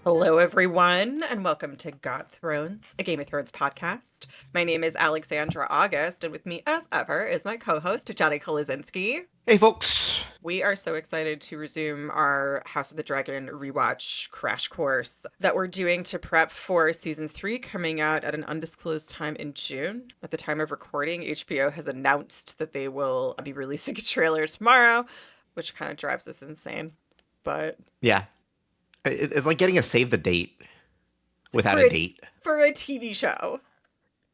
Hello, everyone, and welcome to Got Thrones, a Game of Thrones podcast. My name is Alexandra August, and with me, as ever, is my co-host, Johnny Kolizinski. Hey, folks. We are so excited to resume our House of the Dragon rewatch crash course that we're doing to prep for season 3 coming out at an undisclosed time in June. At the time of recording, HBO has announced that they will be releasing a trailer tomorrow, which kind of drives us insane. But Yeah. It's like getting a save the date without for a a, date. for a TV show.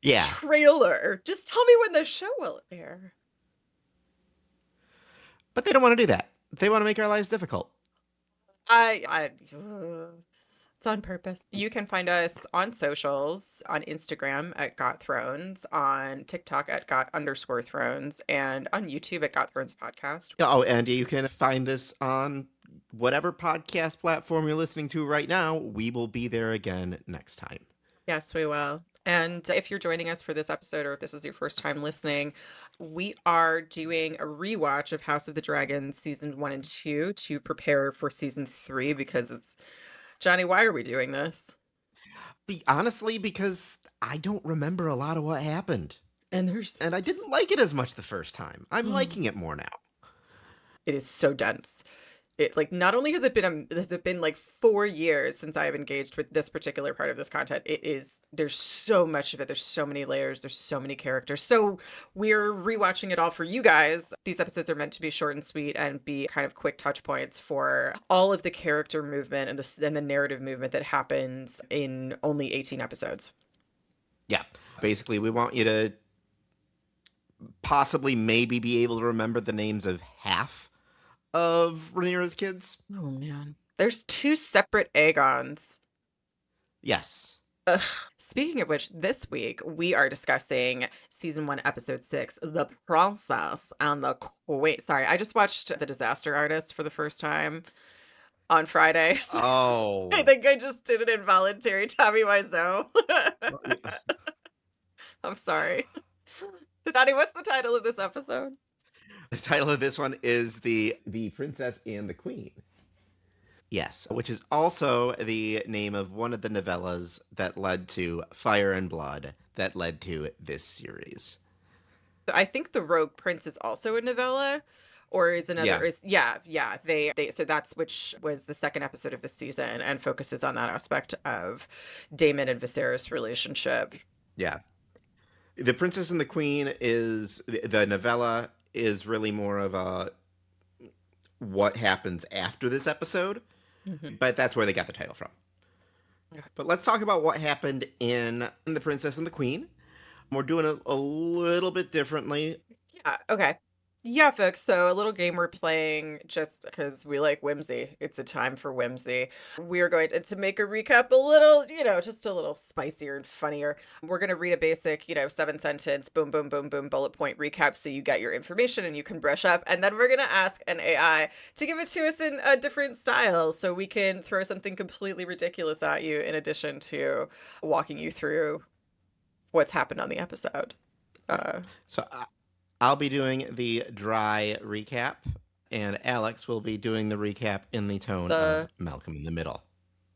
Yeah. Trailer. Just tell me when the show will air. But they don't want to do that. They want to make our lives difficult. It's on purpose. You can find us on socials, on Instagram at Got Thrones, on TikTok at Got_Thrones, and on YouTube at Got Thrones Podcast. Oh, and you can find this on whatever podcast platform you're listening to right now. We will be there again next time. Yes, we will. And if you're joining us for this episode, or if this is your first time listening, we are doing a rewatch of House of the Dragon season 1 and 2 to prepare for season 3 because it's Johnny, why are we doing this? Honestly, because I don't remember a lot of what happened. And I didn't like it as much the first time. I'm liking it more now. It is so dense. It like not only has it been like 4 years since I have engaged with this particular part of this content. There's so much of it. There's so many layers. There's so many characters. So we're rewatching it all for you guys. These episodes are meant to be short and sweet and be kind of quick touch points for all of the character movement and the narrative movement that happens in only 18 episodes. Yeah. Basically, we want you to possibly maybe be able to remember the names of half of Rhaenyra's kids. Oh man. There's 2 separate Aegons. Yes. Speaking of which, this week we are discussing season 1, episode 6, The Princess and the Queen. Sorry, I just watched The Disaster Artist for the first time on Friday. Oh. I think I just did an involuntary Tommy Wiseau. I'm sorry. Donnie, what's the title of this episode? The title of this one is The Princess and the Queen. Yes, which is also the name of one of the novellas that led to Fire and Blood, that led to this series. I think The Rogue Prince is also a novella, or is another. Yeah. They so that's which was the second episode of this season and focuses on that aspect of Daemon and Viserys' relationship. Yeah. The Princess and the Queen is the novella is really more of a what happens after this episode, but that's where they got the title from. Okay. But let's talk about what happened in The Princess and the Queen. We're doing it a little bit differently. Yeah, okay. Yeah, folks, so a little game we're playing just because we like whimsy. It's a time for whimsy. We're going to make a recap a little, just a little spicier and funnier. We're going to read a basic, 7-sentence, boom, boom, boom, boom, bullet point recap so you get your information and you can brush up. And then we're going to ask an AI to give it to us in a different style so we can throw something completely ridiculous at you in addition to walking you through what's happened on the episode. I'll be doing the dry recap, and Alex will be doing the recap in the tone of Malcolm in the Middle.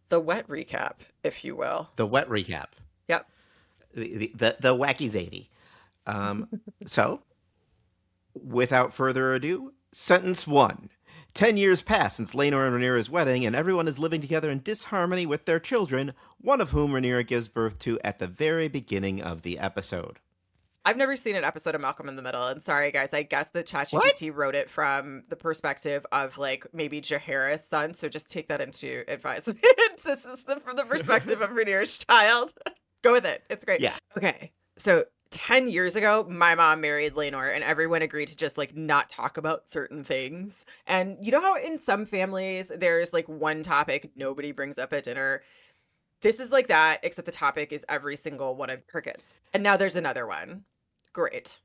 The wet recap, if you will. The wet recap. Yep. The wacky zadie. So, without further ado, sentence 1. 10 years pass since Laenor and Rhaenyra's wedding, and everyone is living together in disharmony with their children, one of whom Rhaenyra gives birth to at the very beginning of the episode. I've never seen an episode of Malcolm in the Middle, and sorry guys, I guess that ChatGPT wrote it from the perspective of like maybe Jaehaerys' son, so just take that into advisement. This is from the perspective of Rhaenyra's child. Go with it. It's great. Yeah. Okay. So 10 years ago, my mom married Laenor, and everyone agreed to just like not talk about certain things. And you know how in some families there's like one topic nobody brings up at dinner? This is like that, except the topic is every single one of her kids. And now there's another one. Great.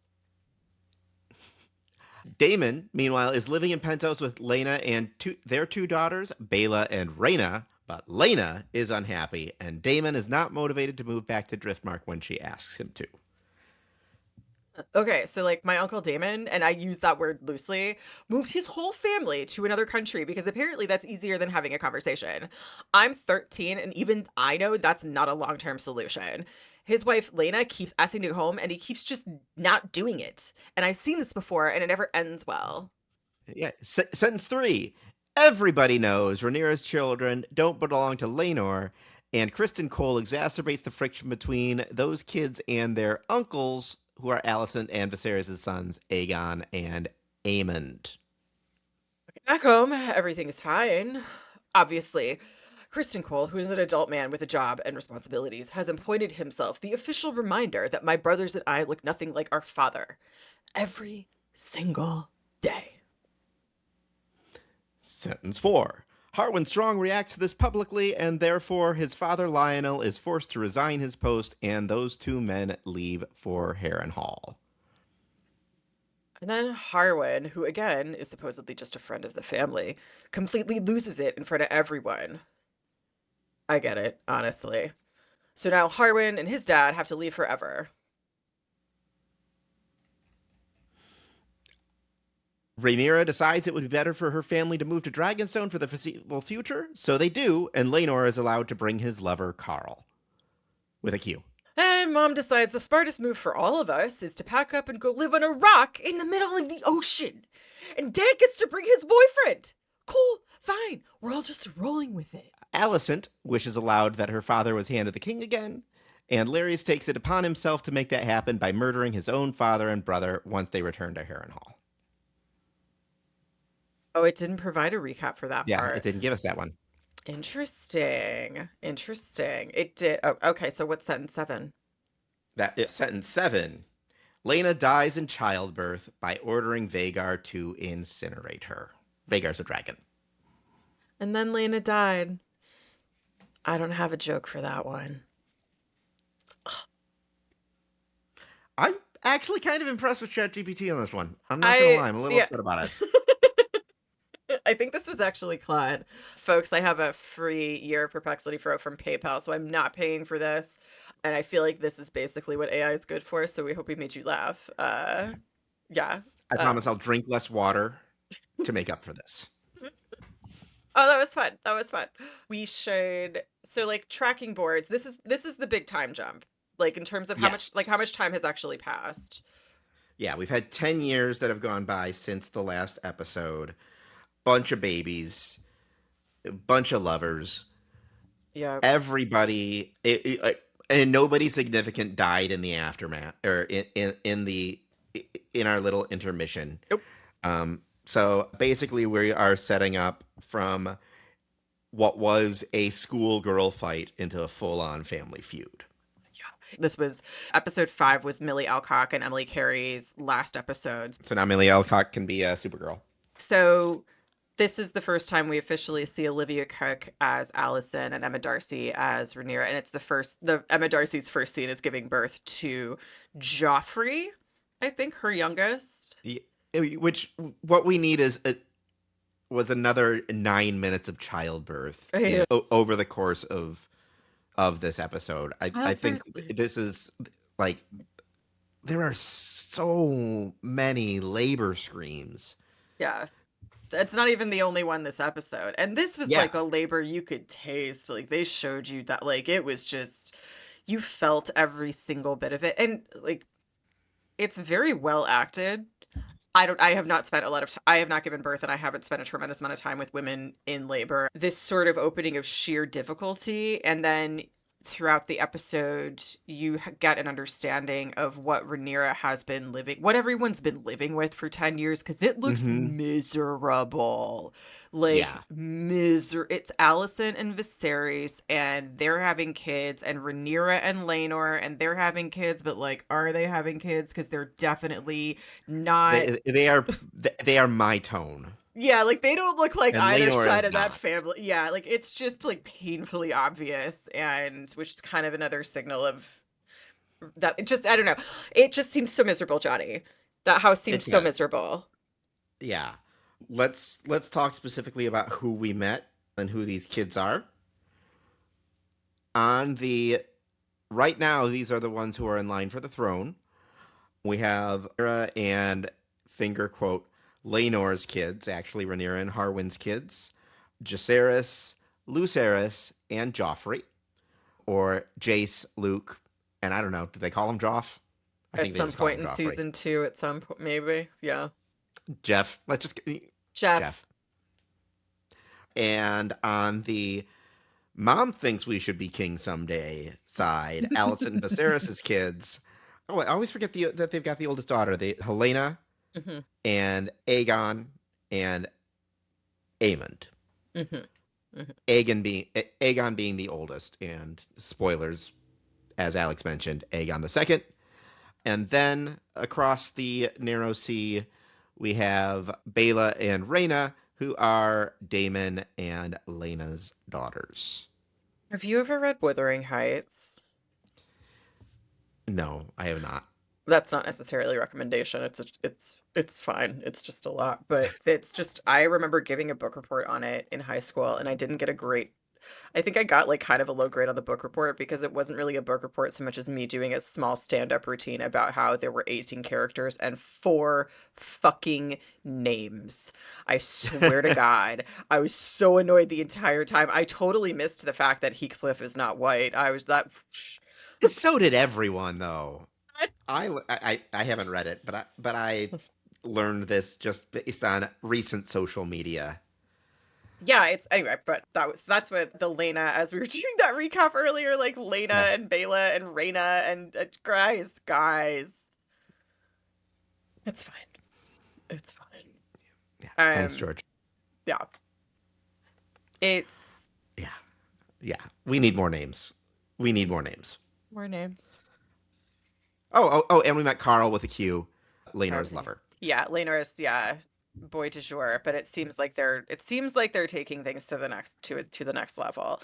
Daemon, meanwhile, is living in Pentos with Laena and their 2 daughters, Baela and Rhaena, but Laena is unhappy, and Daemon is not motivated to move back to Driftmark when she asks him to. Okay, so like my uncle Damon, and I use that word loosely, moved his whole family to another country because apparently that's easier than having a conversation. I'm 13, and even I know that's not a long-term solution. His wife Lena keeps asking to go home, and he keeps just not doing it. And I've seen this before, and it never ends well. Yeah. Sentence three. Everybody knows Rhaenyra's children don't belong to Laenor, and Kristen Cole exacerbates the friction between those kids and their uncles, who are Alicent and Viserys' sons, Aegon and Aemond. Back home, everything is fine. Obviously, Kristen Cole, who is an adult man with a job and responsibilities, has appointed himself the official reminder that my brothers and I look nothing like our father every single day. Sentence 4. Harwin Strong reacts to this publicly, and therefore his father Lionel is forced to resign his post, and those two men leave for Harrenhal. And then Harwin, who again is supposedly just a friend of the family, completely loses it in front of everyone. I get it, honestly. So now Harwin and his dad have to leave forever. Rhaenyra decides it would be better for her family to move to Dragonstone for the foreseeable future, so they do, and Laenor is allowed to bring his lover Carl. With a Q. And mom decides the smartest move for all of us is to pack up and go live on a rock in the middle of the ocean. And dad gets to bring his boyfriend. Cool, fine. We're all just rolling with it. Alicent wishes aloud that her father was Hand of the King again, and Larys takes it upon himself to make that happen by murdering his own father and brother once they return to Harrenhal. Oh, it didn't provide a recap for that Yeah, it part. didn't give us that one. Interesting. Interesting. It did. Oh, okay. So what's sentence seven? That is sentence 7. Lena dies in childbirth by ordering Vagar to incinerate her. Vagar's a dragon. And then Lena died. I don't have a joke for that one. I'm actually kind of impressed with ChatGPT on this one. I'm not gonna I, lie, I'm a little yeah. upset about it. I think this was actually Claude. Folks, I have a free year of Perplexity Pro from PayPal, so I'm not paying for this. And I feel like this is basically what AI is good for, so we hope we made you laugh. Yeah. I Uh, promise I'll drink less water to make up for this. oh, that was fun. That was fun. We should so like tracking boards. This is the big time jump. Like in terms of Yes. how much time has actually passed. Yeah, we've had 10 years that have gone by since the last episode. Bunch of babies, a bunch of lovers. Yeah. Everybody, and nobody significant died in the aftermath, or in our little intermission. Nope. So basically, we are setting up from what was a schoolgirl fight into a full-on family feud. This was episode 5 was Millie Alcock and Emily Carey's last episode. So now Millie Alcock can be a Supergirl. So this is the first time we officially see Olivia Cook as Allison and Emma Darcy as Rhaenyra, and it's the Emma Darcy's first scene is giving birth to Joffrey, I think her youngest. Which what we need is was another 9 minutes of childbirth over the course of this episode. I think this is like there are so many labor screams. Yeah. It's not even the only one this episode. And this was Yeah, like a labor you could taste. Like they showed you that like it was just you felt every single bit of it. And like it's very well acted. I have not spent a lot of time, I have not given birth and I haven't spent a tremendous amount of time with women in labor. This sort of opening of sheer difficulty and then throughout the episode you get an understanding of what Rhaenyra has been living, what everyone's been living with for 10 years because it looks mm-hmm. miserable. Like Yeah. it's Alicent and Viserys and they're having kids and Rhaenyra and Laenor and they're having kids, but like are they having kids? Because they're definitely not. They are my tone, Yeah, like they don't look like and either Lenore side is of that not. family. Yeah, like it's just like painfully obvious and which is kind of another signal of that it just I don't know. It just seems so miserable, Johnny. That house seems It so does. miserable. Yeah. Let's talk specifically about who we met and who these kids are. On the right now, these are the ones who are in line for the throne. We have Rhaenyra and finger quote Laenor's kids, actually Rhaenyra and Harwin's kids, Jacaerys, Lucerys, and Joffrey, or Jace, Luke, and I don't know, do they call him Joff? I At think they some just call point him in Joffrey. season 2, at some point, maybe. Yeah. Jeff, let's just Jeff. Jeff. And on the mom thinks we should be king someday side, Alicent and Viserys' kids. Oh, I always forget that they've got the oldest daughter, Helena Hmm. and Aegon and Aemond. Hmm. Hmm. Aegon being the oldest, and spoilers, as Alex mentioned, Aegon the second. And then across the narrow sea, we have Bela and Rhaena, who are Daemon and Lena's daughters. Have you ever read Wuthering Heights? No, I have not. That's not necessarily a recommendation. It's fine. It's just a lot, but it's just I remember giving a book report on it in high school, and I didn't get a great. I think I got like kind of a low grade on the book report because it wasn't really a book report so much as me doing a small stand-up routine about how there were 18 characters and four fucking names. I swear to God, I was so annoyed the entire time. I totally missed the fact that Heathcliff is not white. I was that. So did everyone, though. I haven't read it, but I learned this just based on recent social media. Yeah, it's anyway, but that's what the Lena, as we were doing that recap earlier, like Lena Yeah, and Bela and Reyna and guys, it's fine. It's fine. yeah. Thanks, Um, George. yeah, it's Yeah, yeah. We need more names. We need more names. more names. Oh, and we met Carl with a Q, Carl Lenor's with you. lover. Yeah, Lena is boy du jour, but it seems like they're taking things to the next level.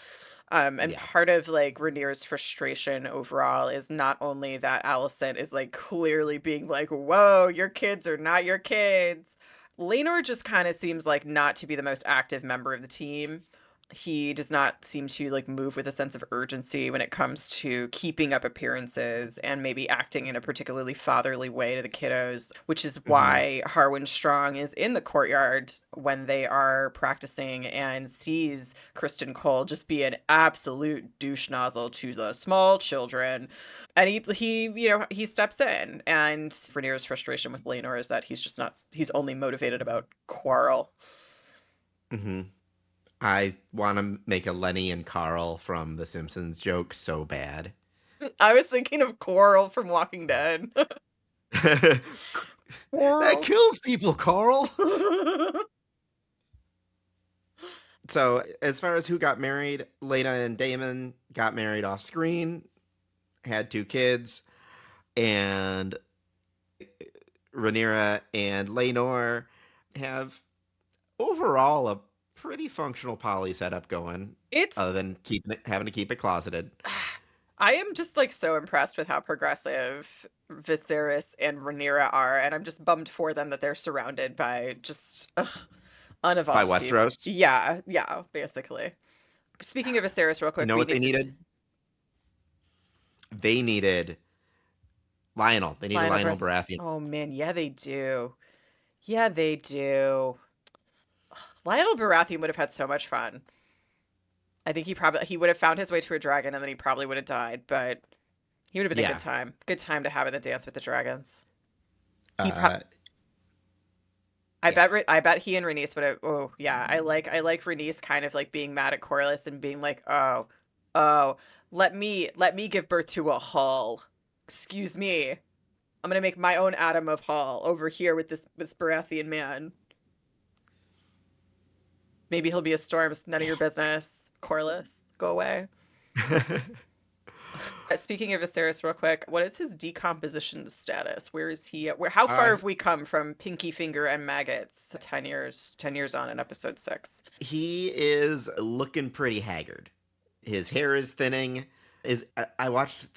And Yeah. part of like Rhaenyra's frustration overall is not only that Alicent is like clearly being like, "Whoa, your kids are not your kids." Laenor just kind of seems like not to be the most active member of the team. He does not seem to like move with a sense of urgency when it comes to keeping up appearances and maybe acting in a particularly fatherly way to the kiddos, which is Hmm. why Harwin Strong is in the courtyard when they are practicing and sees Kristen Cole just be an absolute douche nozzle to the small children. And he steps in, and Rhaenyra's frustration with Laenor is that he's only motivated about quarrel. Hmm. I want to make a Lenny and Carl from The Simpsons joke so bad. I was thinking of Coral from Walking Dead. That Coral. kills people, Carl. So, as far as who got married, Lena and Damon got married off screen, had two kids, and Rhaenyra and Laenor have overall a pretty functional poly setup going, It's other than having to keep it closeted. I am just like so impressed with how progressive Viserys and Rhaenyra are, and I'm just bummed for them that they're surrounded by just By unevolved people. Westeros, Yeah, yeah, basically. Speaking of Viserys, real you quick, know we what they need needed? They needed Lionel. They needed Lionel Lionel Breath. Baratheon. Oh man, yeah, they do. Yeah, they do. Lionel Baratheon would have had so much fun. I think he would have found his way to a dragon and then he probably would have died, but he would have been a good Yeah. time. Good time to have in the Dance with the Dragons. He pro Uh, yeah. I bet he and Rhaenys would have. Oh yeah, I like Rhaenys kind of like being mad at Corlys and being like, oh, let me give birth to a Hall. Excuse me, I'm gonna make my own Atom of Hall over here with this Baratheon man. Maybe he'll be a storm. It's none of your business. Corlys, go away. Yeah. Speaking of Viserys, real quick, what is his decomposition status? Where is he? How far uh, have we come from Pinky Finger and maggots? 10 years on in episode 6. he is looking pretty haggard. His hair is thinning. I watched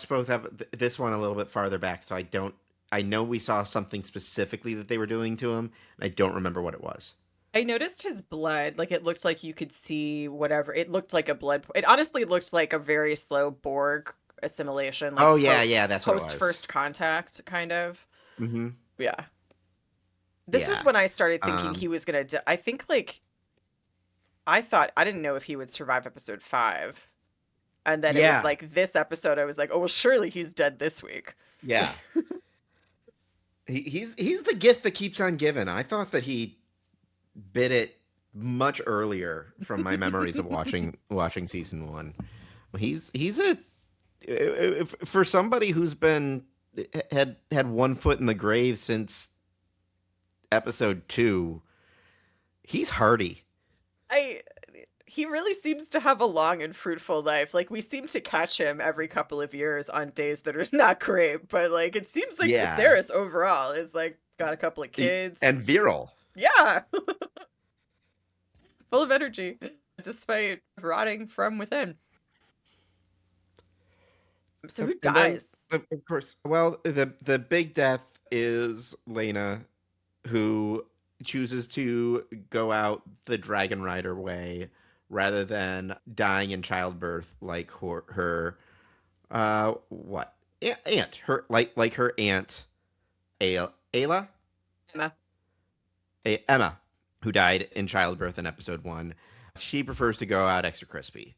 both of this one a little bit farther back, so I don't. I know we saw something specifically that they were doing to him, and I don't remember what it was. I noticed his blood, like it looked like you could see whatever. It looked like a blood. It honestly looked like a very slow Borg assimilation, like Oh yeah, yeah, that's what it post was. first contact, kind of. Hmm. Yeah. This was Yeah. when I started thinking Um, he was gonna. I think like I thought I didn't know if he would survive episode 5, and then it was yeah, like this episode. I was like, oh well, surely he's dead this week. yeah. He's the gift that keeps on giving. I thought that he bit it much earlier from my memories of watching season one. He's a for somebody who's been had one foot in the grave since episode two. He's hardy. I He really seems to have a long and fruitful life. Like we seem to catch him every couple of years on days that are not great, but like it seems like Yeah, Viserys overall is like got a couple of kids. and virile. Yeah, full of energy despite rotting from within. So who And then, dies? of course, well, the big death is Lena, who chooses to go out the Dragon Rider way rather than dying in childbirth like her what aunt her like her aunt Ayla Emma. Emma, who died in childbirth in episode one. She prefers to go out extra crispy.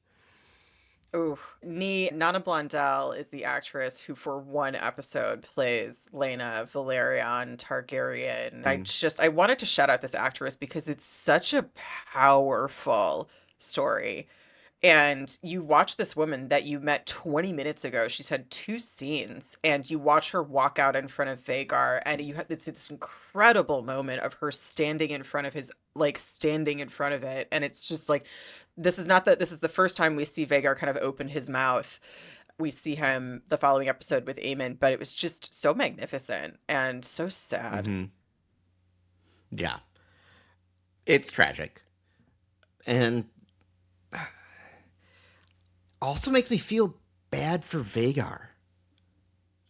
Oh, Nana Blondell is the actress who, for one episode, plays Lena Valerian Targaryen. Mm. I wanted to shout out this actress because it's such a powerful story. And you watch this woman that you met 20 minutes ago. She's had 2 scenes, and you watch her walk out in front of Vagar, and you have it's this incredible moment of her standing in front of his, like standing in front of it, and it's just like this is the first time we see Vagar kind of open his mouth. We see him the following episode with Aemon, but it was just so magnificent and so sad. Hmm. Yeah, it's tragic, and also makes me feel bad for Vagar.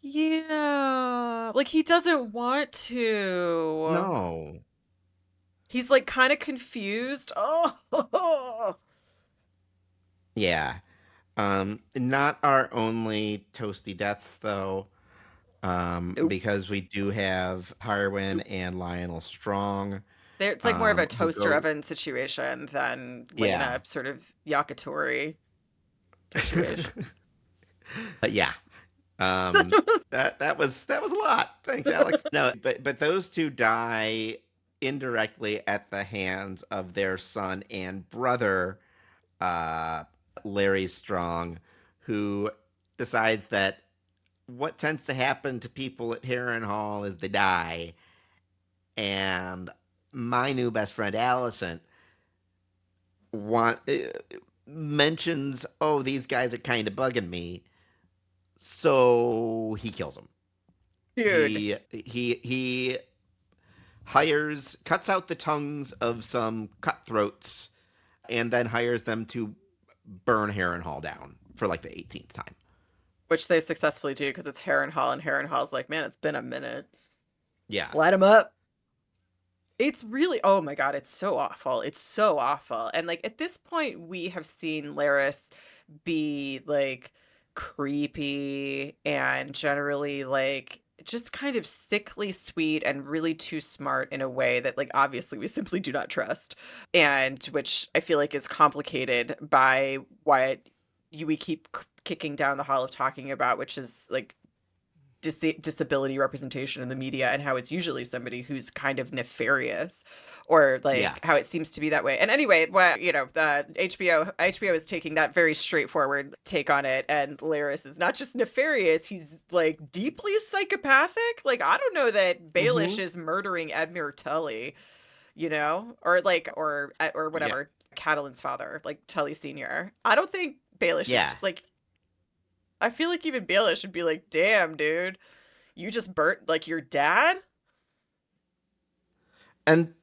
Yeah, like he doesn't want to. No. He's like kind of confused. Oh, Yeah. Not our only toasty deaths though, nope, because we do have Harwin nope. and Lionel Strong, It's like more of a who toaster go. oven situation than Yeah. Lena sort of Yakitori situation. But yeah. That was a lot. Thanks, Alex. No, but those two die indirectly at the hands of their son and brother, uh, Larry Strong, who decides that what tends to happen to people at Harrenhal is they die. And my new best friend Allison want mentions, "Oh, these guys are kind of bugging me," so he kills them. Dude, He cuts out the tongues of some cutthroats, and then hires them to burn Harrenhal down for like the 18th time. which they successfully do because it's Harrenhal, and Harrenhal's like, man, it's been a minute. Yeah. Light him up. It's really, oh my God, it's so awful. It's so awful. And like at this point, we have seen Laris be like creepy and generally like just kind of sickly sweet and really too smart in a way that like obviously we simply do not trust. And which I feel like is complicated by what we keep kicking down the hall of talking about, which is like disability representation in the media and how it's usually somebody who's kind of nefarious or Yeah. like how it seems to be that way. And anyway, well, the HBO is taking that very straightforward take on it, and Laris is not just nefarious, he's like deeply psychopathic. Like I don't know that Baelish Mm-hmm. is murdering Edmure Tully, or like or Yeah. whatever, Catelyn's father, like Tully Senior. I don't think Baelish is Yeah. like I feel like even Baelish should be like, damn, dude, you just burnt like your dad? And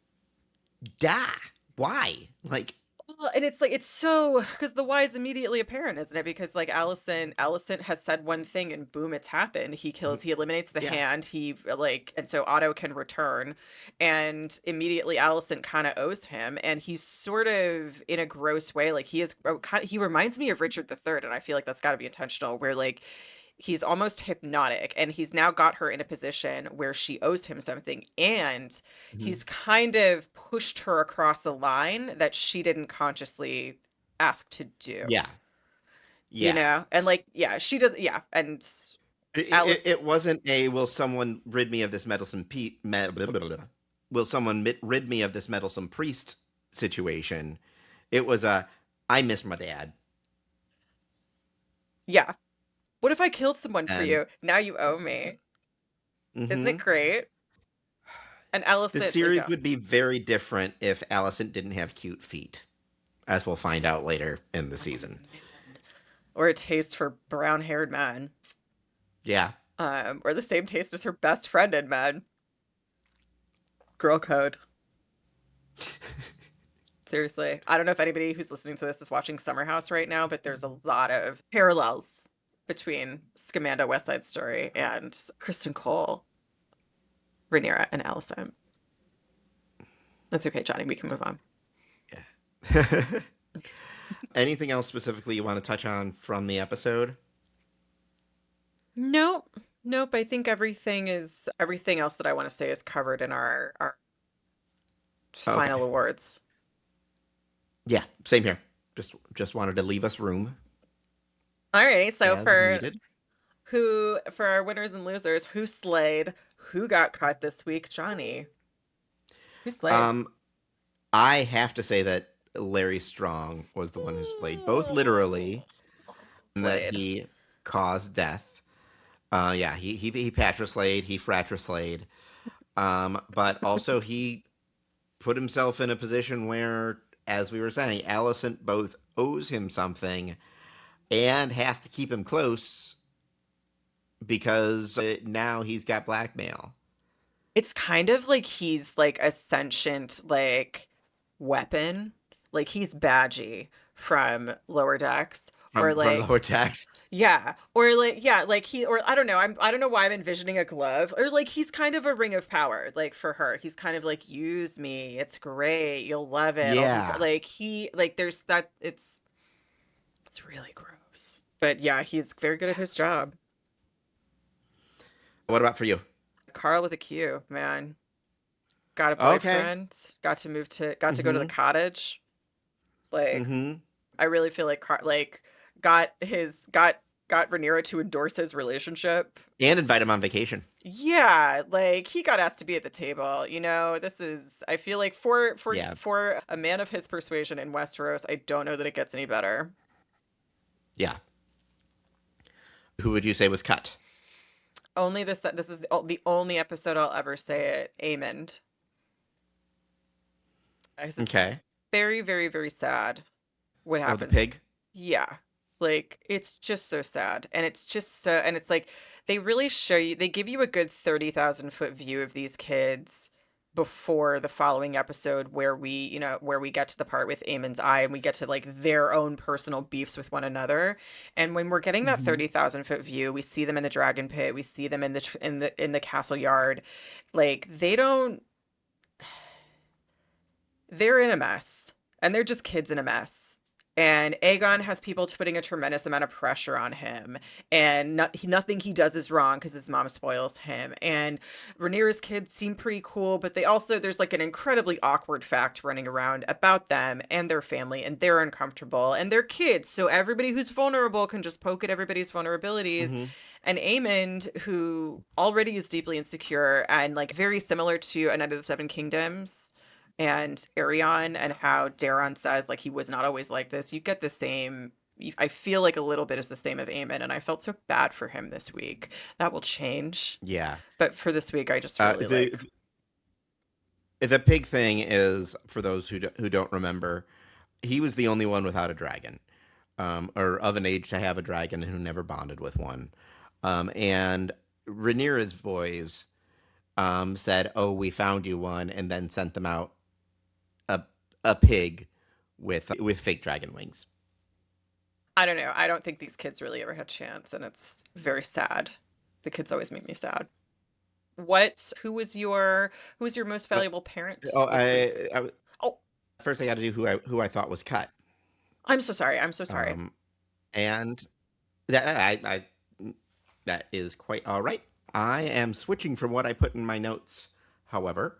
da. Why? Like, Well, and it's like it's so because the why is immediately apparent, isn't it? Because like Allison has said one thing and boom, it's happened. He eliminates the Yeah. hand. And so Otto can return, and immediately Allison kind of owes him, and he's sort of in a gross way, like he reminds me of Richard III, and I feel like that's got to be intentional, where like he's almost hypnotic and he's now got her in a position where she owes him something and Mhm. he's kind of pushed her across a line that she didn't consciously ask to do, Yeah. Yeah. and like yeah she does, yeah, and Alice. It wasn't a will someone rid me of this blah, blah, blah, blah. Will someone rid me of this meddlesome priest situation. It was a I miss my dad. Yeah, what if I killed someone for And you, now you owe me? Isn't it hmm great? And the Allison, like, series yeah. would be very different if Alicent didn't have cute feet, as we'll find out later in the Oh season. man, or a taste for brown-haired men, Yeah. or the same taste as her best friend in men. Girl code. Seriously. I don't know if anybody who's listening to this is watching Summer House right now, but there's a lot of parallels between Scamanda West Side Story and Kristen Cole, Rhaenyra, and Allison. That's okay, Johnny. We can move on. Yeah. Anything else specifically you want to touch on from the episode? Nope. Nope. I think everything else that I want to say is covered in our final Okay. awards. Yeah, same here. Just wanted to leave us room All right. So as needed. for our winners and losers, who slayed? Who got caught this week? Johnny. Who slayed? Um, I have to say that Larry Strong was the one who slayed, both literally, and that Slayed. he caused death. Yeah, he patricide, he fratricide. But also he put himself in a position where, as we were saying, Allison both owes him something and has to keep him close because now he's got blackmail. It's kind of like he's like a sentient like weapon. Like he's Badgie from Lower Decks, or From like lower text. yeah, or like yeah, like he, or I don't know. I don't know why I'm envisioning a glove, or like he's kind of a ring of power. Like for her, he's kind of like use me. It's great. You'll love it. I'll be Yeah. like there's that. It's really gross. But yeah, he's very good at his job. What about for you? Carl with a Q, man. Got a Okay. boyfriend, got to go to the Mm-hmm. cottage. Like Mm-hmm. I really feel like got got Rhaenyra to endorse his relationship. And invite him on vacation. Yeah, like he got asked to be at the table. This is, I feel like Yeah. for a man of his persuasion in Westeros, I don't know that it gets any better. Yeah. Who would you say was cut? Only this is the only episode I'll ever say it. Aemond. 'Cause it's Okay. very, very, very sad what Oh, the happens. pig? Yeah. Like it's just so sad. And it's just so, and it's like they really show you, they give you a good 30,000 foot view of these kids before the following episode where where we get to the part with Aemon's eye and we get to like their own personal beefs with one another. And when we're getting that Mm-hmm. 30,000 foot view, we see them in the dragon pit, we see them in the castle yard. Like they're in a mess and they're just kids in a mess. And Aegon has people putting a tremendous amount of pressure on him, and nothing he does is wrong because his mom spoils him. And Rhaenyra's kids seem pretty cool, but there's like an incredibly awkward fact running around about them and their family, and they're uncomfortable, and they're kids, so everybody who's vulnerable can just poke at everybody's vulnerabilities. Mm-hmm. And Aemond, who already is deeply insecure and like very similar to A Knight of the Seven Kingdoms and Arion, and how Daron says like he was not always like this. You get the same. I feel like a little bit is the same of Aemon, and I felt so bad for him this week. That will change, Yeah. but for this week, I just really like. The pig thing is, for those who don't remember, he was the only one without a dragon, or of an age to have a dragon, who never bonded with one. And Rhaenyra's boys said, "Oh, we found you one," and then sent them out a a pig with fake dragon wings. I don't know. I don't think these kids really ever had a chance, and it's very sad. The kids always make me sad. Who was your most Uh, valuable parent oh, this week? Oh, first I got to do who I thought was cut. I'm so sorry. I'm so sorry. Um, and that that is quite all right. I am switching from what I put in my notes, however.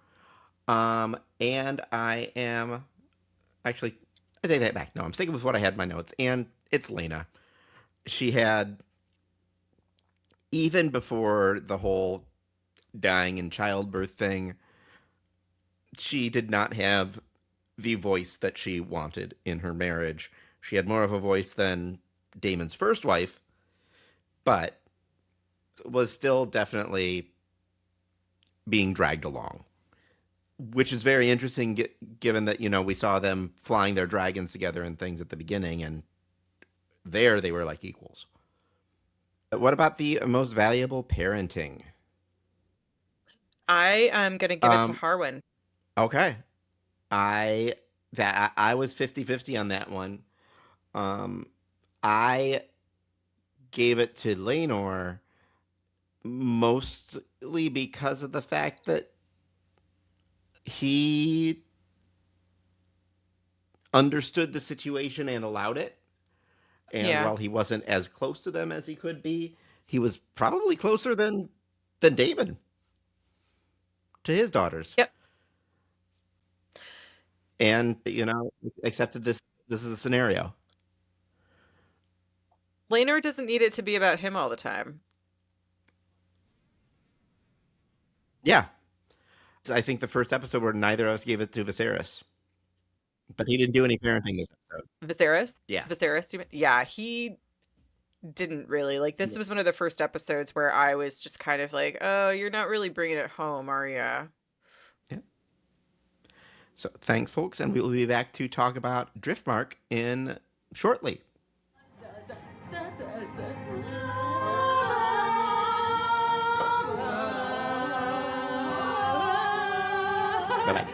And I am actually, I take that back. No, I'm sticking with what I had in my notes, and it's Lena. She had, even before the whole dying in childbirth thing, she did not have the voice that she wanted in her marriage. She had more of a voice than Damon's first wife, but was still definitely being dragged along, which is very interesting given that, we saw them flying their dragons together and things at the beginning, and there they were like equals. What about the most valuable parenting? I am gonna give it to Um, Harwin. okay. I I was 50-50 on that one. Um, I gave it to Lenore mostly because of the fact that he understood the situation and allowed it. And Yeah. while he wasn't as close to them as he could be, he was probably closer than Damon to his daughters. Yep. And accepted this is a scenario. Laenor doesn't need it to be about him all the time. Yeah. I think the first episode where neither of us gave it to Viserys. But he didn't do any parenting this episode. Viserys? Yeah. Viserys, you mean? Yeah, he didn't really. Like, this was one of the first episodes where I was just kind of like, oh, you're not really bringing it home, are ya? Yeah. So thanks, folks, and we will be back to talk about Driftmark in shortly. Bye bye.